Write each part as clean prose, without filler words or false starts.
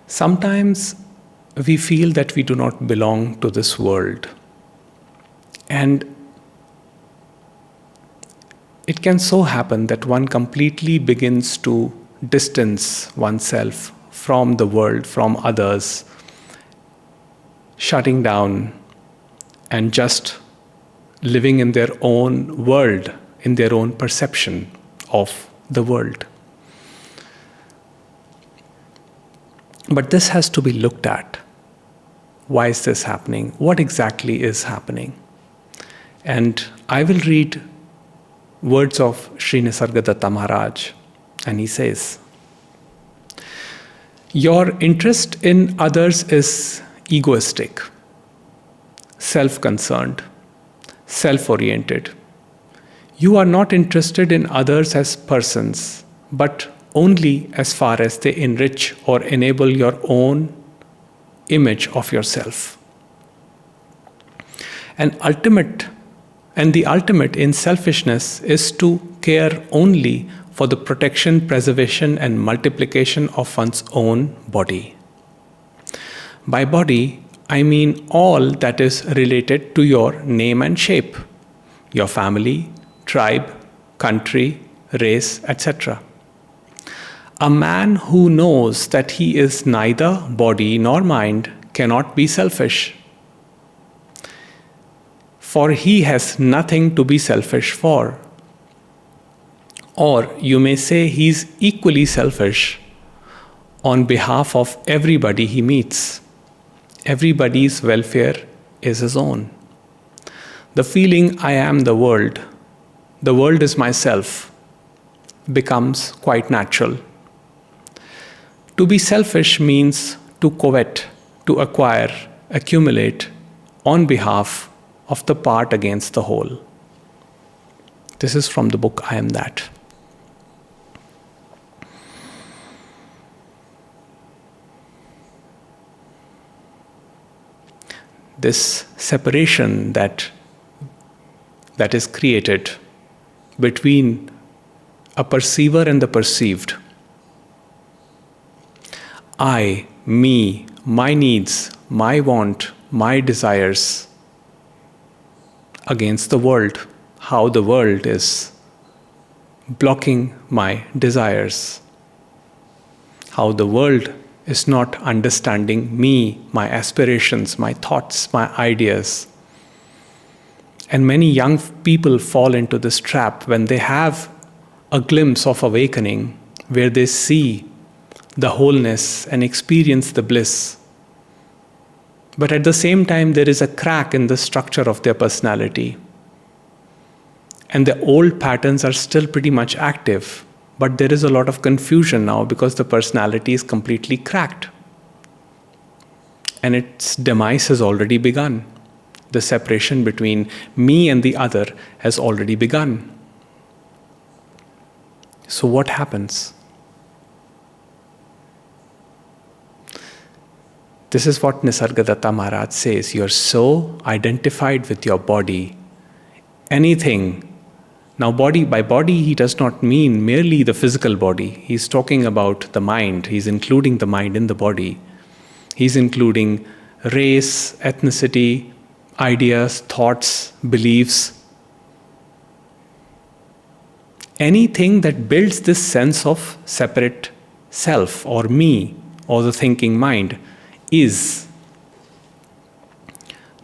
Sometimes we feel that we do not belong to this world. And it can so happen that one completely begins to distance oneself from the world, from others, shutting down and just living in their own world, in their own perception of the world. But this has to be looked at. Why is this happening? What exactly is happening? And I will read words of Sri Nisargadatta Maharaj, and he says, "Your interest in others is egoistic, self-concerned, self-oriented. You are not interested in others as persons, but only as far as they enrich or enable your own image of yourself. And the ultimate in selfishness is to care only for the protection, preservation, and multiplication of one's own body. By body, I mean all that is related to your name and shape, your family, tribe, country, race, etc. A man who knows that he is neither body nor mind cannot be selfish, for he has nothing to be selfish for. Or you may say he is equally selfish on behalf of everybody he meets. Everybody's welfare is his own. The feeling I am the world is myself, becomes quite natural. To be selfish means to covet, to acquire, accumulate on behalf of the part against the whole." This is from the book I Am That. This separation that is created between a perceiver and the perceived. I, me, my needs, my want, my desires against the world, how the world is blocking my desires, how the world is not understanding me, my aspirations, my thoughts, my ideas. And many young people fall into this trap when they have a glimpse of awakening, where they see the wholeness and experience the bliss. But at the same time, there is a crack in the structure of their personality. And the old patterns are still pretty much active, but there is a lot of confusion now because the personality is completely cracked. And its demise has already begun. The separation between me and the other has already begun. So what happens? This is what Nisargadatta Maharaj says. You're so identified with your body. Anything. Now, by body, he does not mean merely the physical body. He's talking about the mind. He's including the mind in the body. He's including race, ethnicity, ideas, thoughts, beliefs. Anything that builds this sense of separate self or me or the thinking mind is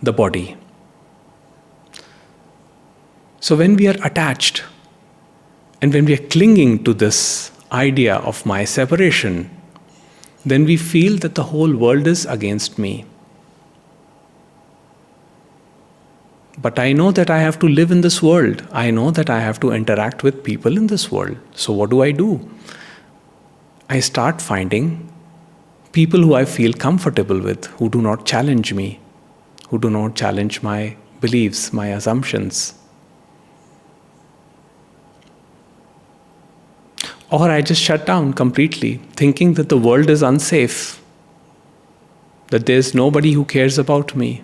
the body. So when we are attached and when we are clinging to this idea of my separation, then we feel that the whole world is against me. But I know that I have to live in this world. I know that I have to interact with people in this world. So what do? I start finding people who I feel comfortable with, who do not challenge me, who do not challenge my beliefs, my assumptions. Or I just shut down completely, thinking that the world is unsafe, that there's nobody who cares about me.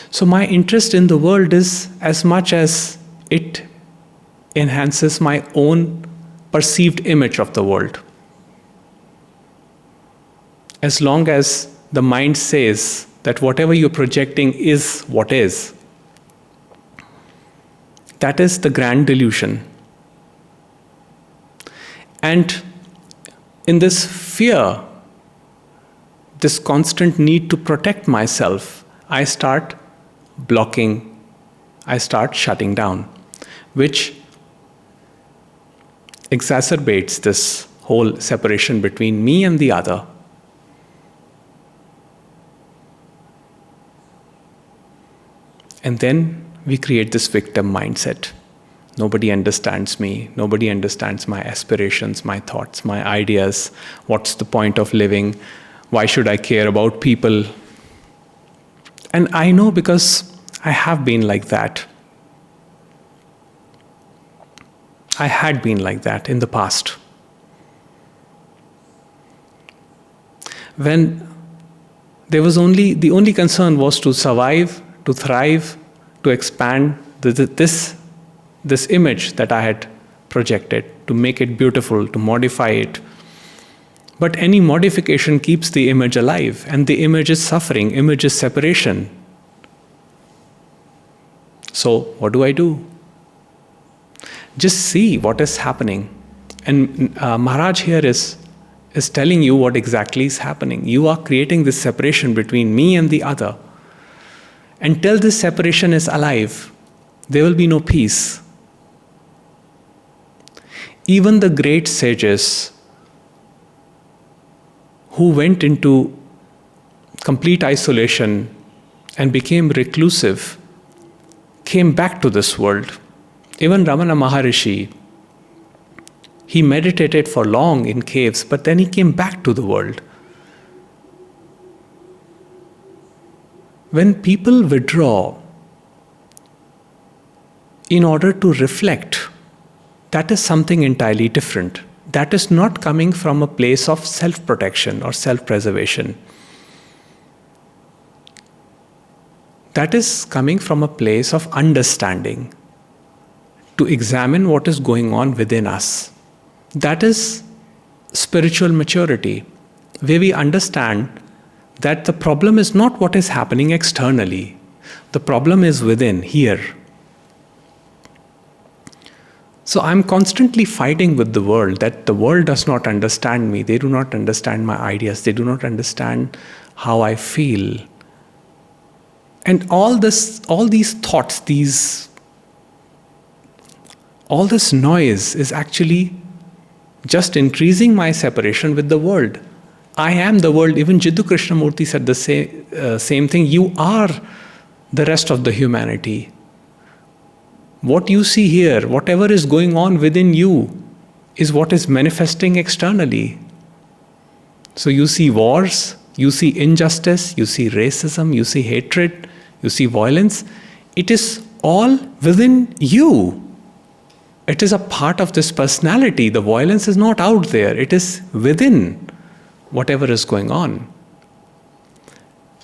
So my interest in the world is as much as it enhances my own perceived image of the world. as long as the mind says that whatever you're projecting is what is, that is the grand delusion. And in this fear, this constant need to protect myself, I start blocking, I start shutting down, which exacerbates this whole separation between me and the other. And then we create this victim mindset. Nobody understands me. Nobody understands my aspirations, my thoughts, my ideas. What's the point of living? Why should I care about people? And I know because I have been like that. I had been like that in the past. When there was the only concern was to survive, to thrive, to expand this image that I had projected, to make it beautiful, to modify it. But any modification keeps the image alive, and the image is suffering, image is separation. So what do? Just see what is happening. And Maharaj here is telling you what exactly is happening. You are creating this separation between me and the other. Until this separation is alive, there will be no peace. Even the great sages who went into complete isolation and became reclusive came back to this world. Even Ramana Maharishi, he meditated for long in caves, but then he came back to the world. When people withdraw in order to reflect, that is something entirely different. That is not coming from a place of self-protection or self-preservation. That is coming from a place of understanding, to examine what is going on within us. That is spiritual maturity, where we understand that the problem is not what is happening externally. The problem is within, here. So I'm constantly fighting with the world, that the world does not understand me. They do not understand my ideas. They do not understand how I feel. And all these thoughts, all this noise is actually just increasing my separation with the world. I am the world. Even Jiddu Krishnamurti said the same thing. You are the rest of the humanity. What you see here, whatever is going on within you, is what is manifesting externally. So you see wars, you see injustice, you see racism, you see hatred, you see violence. It is all within you. It is a part of this personality. The violence is not out there. It is within whatever is going on.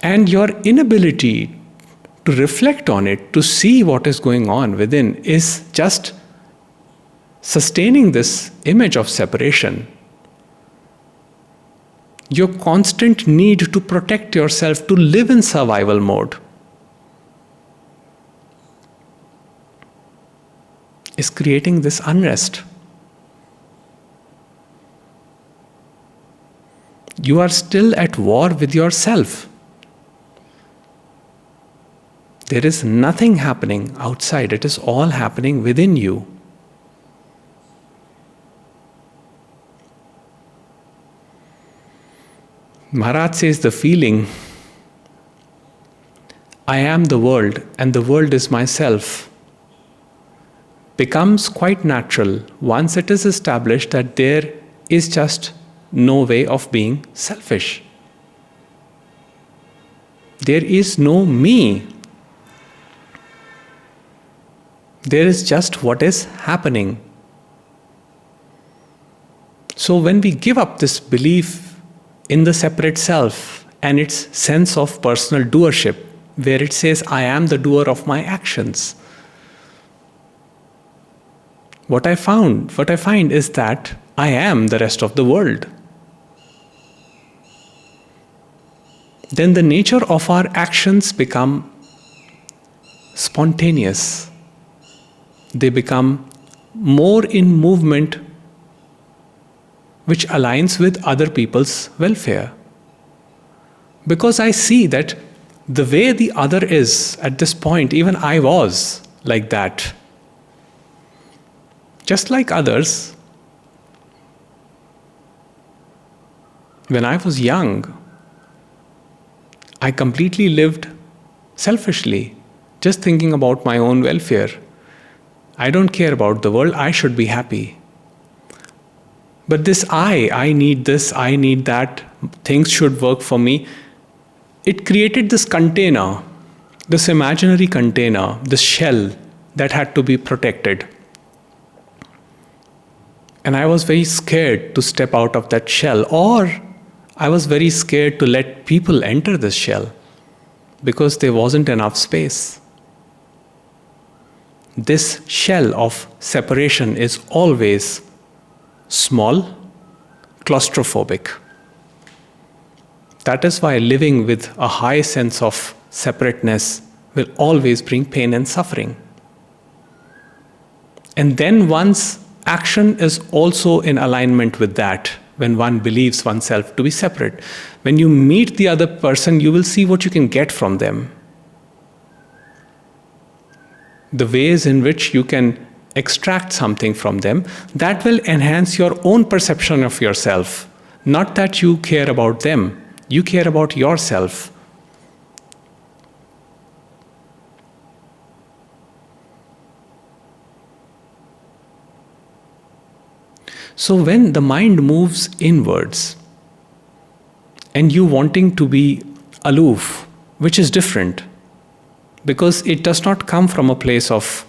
And your inability to reflect on it, to see what is going on within, is just sustaining this image of separation. Your constant need to protect yourself, to live in survival mode, is creating this unrest. You are still at war with yourself. There is nothing happening outside. It is all happening within you. Maharaj says the feeling, I am the world and the world is myself, becomes quite natural once it is established that there is just no way of being selfish. There is no me. There is just what is happening. So when we give up this belief in the separate self and its sense of personal doership, where it says, I am the doer of my actions, what I find is that I am the rest of the world. then the nature of our actions become spontaneous. They become more in movement, which aligns with other people's welfare. Because I see that the way the other is at this point, even I was like that. Just like others, when I was young, I completely lived selfishly, just thinking about my own welfare. I don't care about the world, I should be happy. But this I need this, I need that, things should work for me. It created this container, this imaginary container, this shell that had to be protected. And I was very scared to step out of that shell, or I was very scared to let people enter this shell because there wasn't enough space. This shell of separation is always small, claustrophobic. That is why living with a high sense of separateness will always bring pain and suffering. And then one's action is also in alignment with that, when one believes oneself to be separate. When you meet the other person, you will see what you can get from them. The ways in which you can extract something from them, that will enhance your own perception of yourself. Not that you care about them, you care about yourself. So when the mind moves inwards, and you wanting to be aloof, which is different, because it does not come from a place of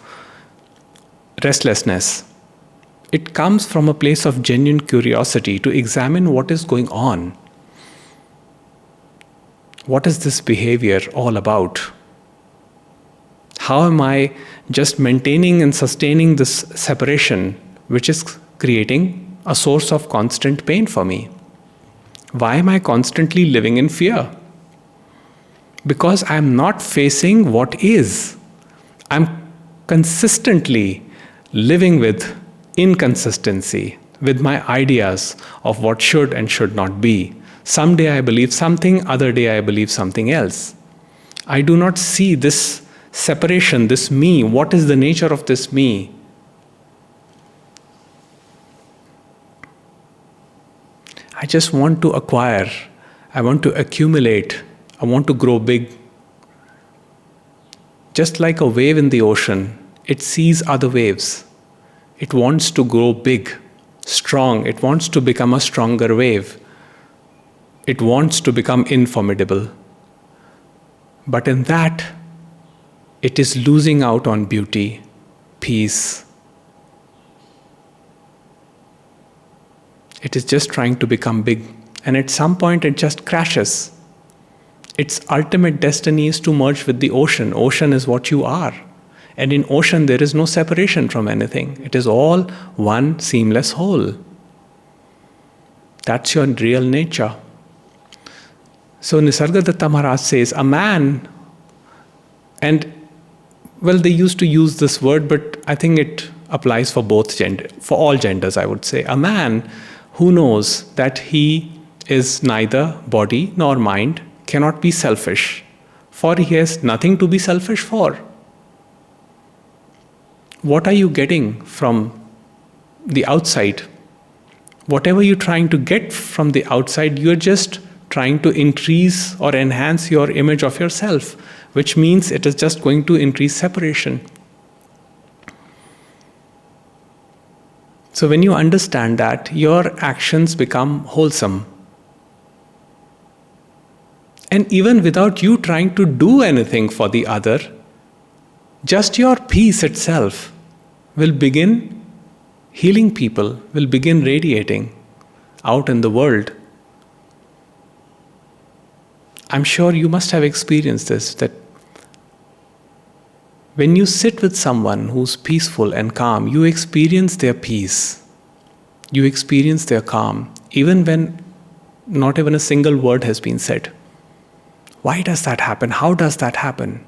restlessness. It comes from a place of genuine curiosity to examine what is going on. What is this behavior all about? How am I just maintaining and sustaining this separation, which is creating a source of constant pain for me? Why am I constantly living in fear? Because I'm not facing what is. I'm consistently living with inconsistency, with my ideas of what should and should not be. Someday I believe something, other day I believe something else. I do not see this separation, this me. What is the nature of this me? I just want to acquire, I want to accumulate, I want to grow big. Just like a wave in the ocean, it sees other waves. It wants to grow big, strong. It wants to become a stronger wave. It wants to become informidable. But in that, it is losing out on beauty, peace. It is just trying to become big. And at some point, it just crashes. Its ultimate destiny is to merge with the ocean. Ocean is what you are. And in ocean, there is no separation from anything. It is all one seamless whole. That's your real nature. So Nisargadatta Maharaj says, a man, and well, they used to use this word, but I think it applies for both gender, for all genders, I would say. A man who knows that he is neither body nor mind cannot be selfish, for he has nothing to be selfish for. What are you getting from the outside? Whatever you're trying to get from the outside, you're just trying to increase or enhance your image of yourself, which means it is just going to increase separation. So when you understand that, your actions become wholesome. And even without you trying to do anything for the other, just your peace itself will begin healing people, will begin radiating out in the world. I'm sure you must have experienced this, that when you sit with someone who's peaceful and calm, you experience their peace. You experience their calm, even when not even a single word has been said. Why does that happen? How does that happen?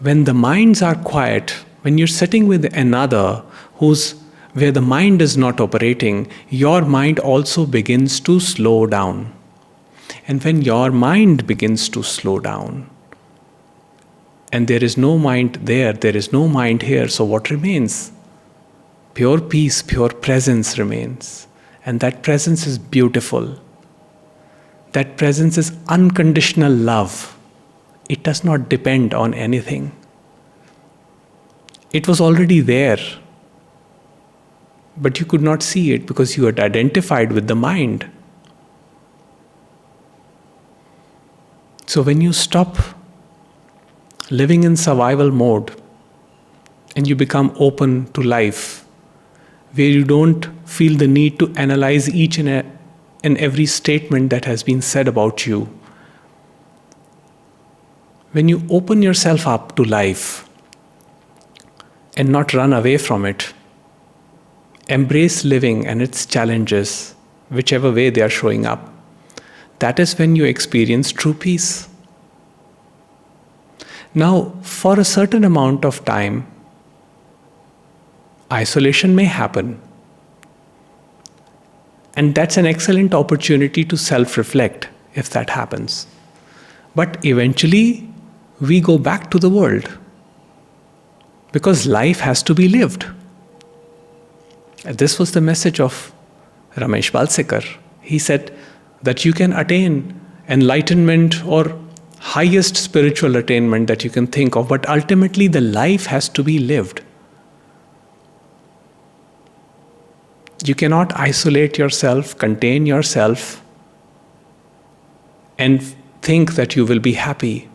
When the minds are quiet, when you're sitting with another where the mind is not operating, your mind also begins to slow down. And when your mind begins to slow down, and there is no mind there is no mind here, so what remains? Pure peace, pure presence remains. And that presence is beautiful. That presence is unconditional love. It does not depend on anything. It was already there, but you could not see it because you had identified with the mind. So when you stop living in survival mode and you become open to life, where you don't feel the need to analyze each and every statement that has been said about you, when you open yourself up to life and not run away from it, embrace living and its challenges, whichever way they are showing up, that is when you experience true peace. Now, for a certain amount of time, isolation may happen. And that's an excellent opportunity to self-reflect if that happens. But eventually, we go back to the world. Because life has to be lived. And this was the message of Ramesh Balsekar. He said that you can attain enlightenment or highest spiritual attainment that you can think of, but ultimately the life has to be lived. You cannot isolate yourself, contain yourself, and think that you will be happy.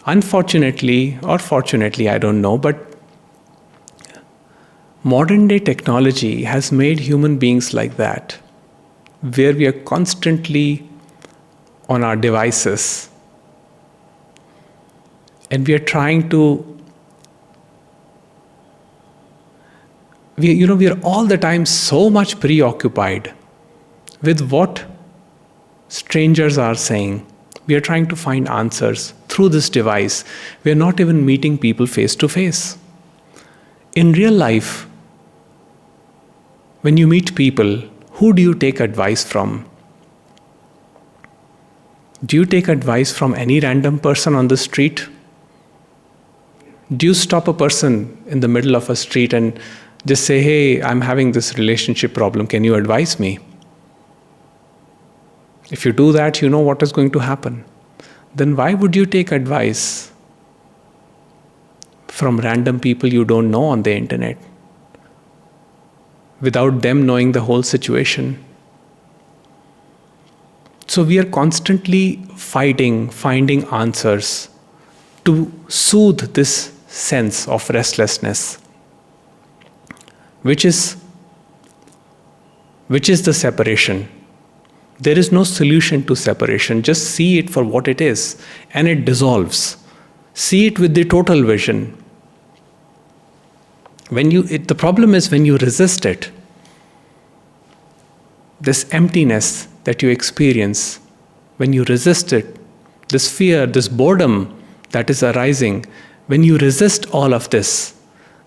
Unfortunately, or fortunately, I don't know, but modern day technology has made human beings like that, where we are constantly on our devices and we are trying to we are all the time so much preoccupied with what strangers are saying. We are trying to find answers through this device. We are not even meeting people face to face. In real life, when you meet people, who do you take advice from? Do you take advice from any random person on the street? Do you stop a person in the middle of a street and just say, hey, I'm having this relationship problem, can you advise me? If you do that, you know what is going to happen. Then why would you take advice from random people you don't know on the internet, without them knowing the whole situation? So we are constantly fighting, finding answers to soothe this sense of restlessness, which is the separation. There is no solution to separation. Just see it for what it is, and it dissolves. See it with the total vision. The problem is when you resist it, this emptiness that you experience, when you resist it, this fear, this boredom that is arising, when you resist all of this,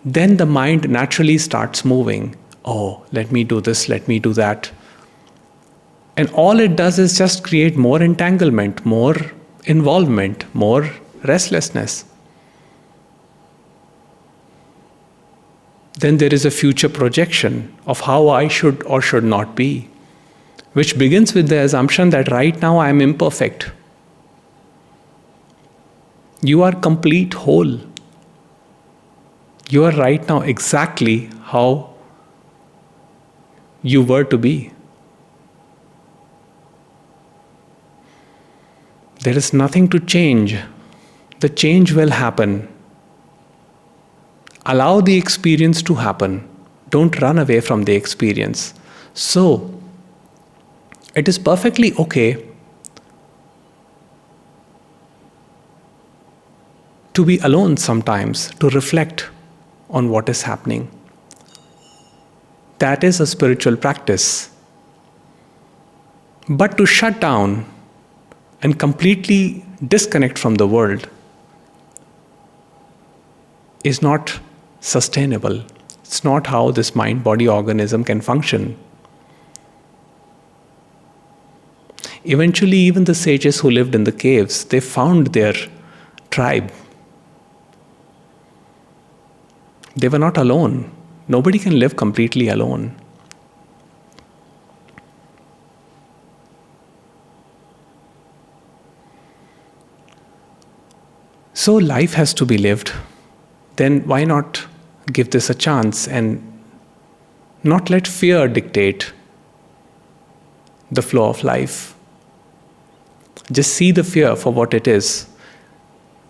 then the mind naturally starts moving. Oh, let me do this, let me do that. And all it does is just create more entanglement, more involvement, more restlessness. Then there is a future projection of how I should or should not be, which begins with the assumption that right now I am imperfect. You are complete whole. You are right now exactly how you were to be. There is nothing to change. The change will happen. Allow the experience to happen. Don't run away from the experience. So, it is perfectly okay to be alone sometimes, to reflect on what is happening. That is a spiritual practice. But to shut down and completely disconnect from the world is not sustainable. It's not how this mind-body organism can function. Eventually, even the sages who lived in the caves, they found their tribe. They were not alone. Nobody can live completely alone. So life has to be lived. Then why not give this a chance and not let fear dictate the flow of life? Just see the fear for what it is.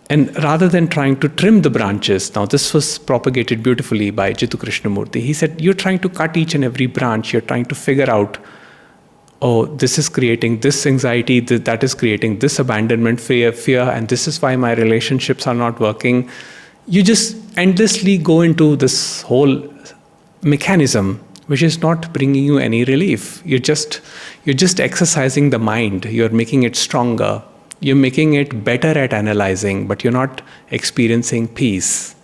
And rather than trying to trim the branches, now this was propagated beautifully by Jittu Krishnamurti. He said, you're trying to cut each and every branch. You're trying to figure out, oh, this is creating this anxiety, that is creating this abandonment fear, and this is why my relationships are not working. You just endlessly go into this whole mechanism, which is not bringing you any relief. You're just exercising the mind. You're making it stronger. You're making it better at analyzing, but you're not experiencing peace.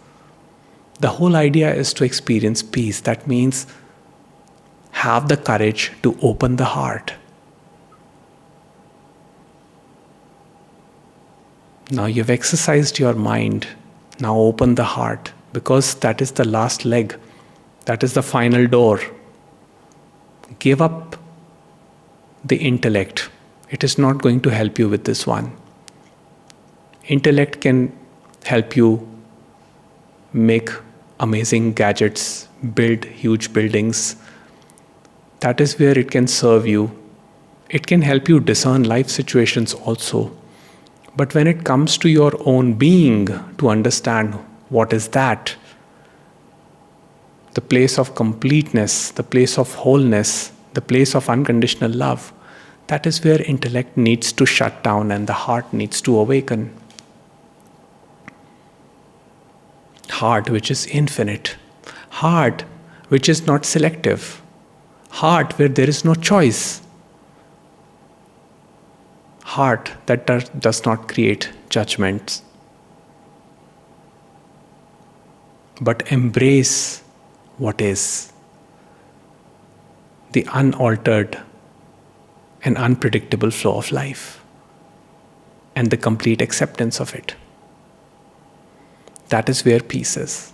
The whole idea is to experience peace. That means have the courage to open the heart. Now you've exercised your mind. Now open the heart, because that is the last leg. That is the final door. Give up the intellect. It is not going to help you with this one. Intellect can help you make amazing gadgets, build huge buildings. That is where it can serve you. It can help you discern life situations also. But when it comes to your own being, to understand what is that, the place of completeness, the place of wholeness, the place of unconditional love, that is where intellect needs to shut down and the heart needs to awaken. Heart which is infinite. Heart which is not selective. Heart where there is no choice. Heart that does not create judgments, but embrace what is. The unaltered and unpredictable flow of life and the complete acceptance of it. That is where peace is.